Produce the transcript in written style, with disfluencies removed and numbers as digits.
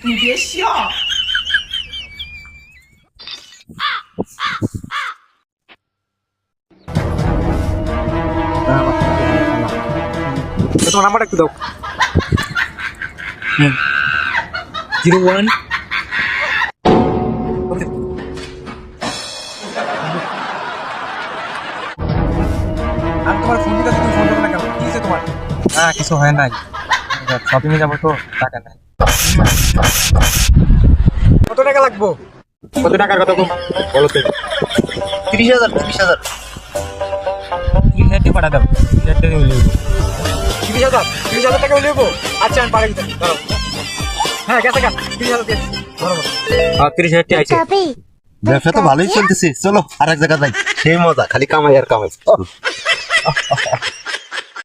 你别笑。তোমার নাম্বারটা একটু দাও। 01 আমি তোমার ফোন দিতে তুমি ফোন করো না কেন? কি হয়েছে তোমার? হ্যাঁ কিছু হয় নাই, শপিং এ যাবো তো টাকা নাই। কত টাকা লাগবো? কত টাকার কথা বলো তো। 30,000 30,000 30,000 পাঠা দাও। 30,000 টাকা হইলে 30,000 টাকা হইলে আচ্ছা আমি পাঠাই দিতে দাও। হ্যাঁ গেছে গা 30,000 দিয়ে বরাবর। 30,000 টাকা আইছে। ব্যবসা তো ভালোই চলতেছে, চলো আর এক জায়গা যাই, সেই মজা, খালি কামাই আর কামাই।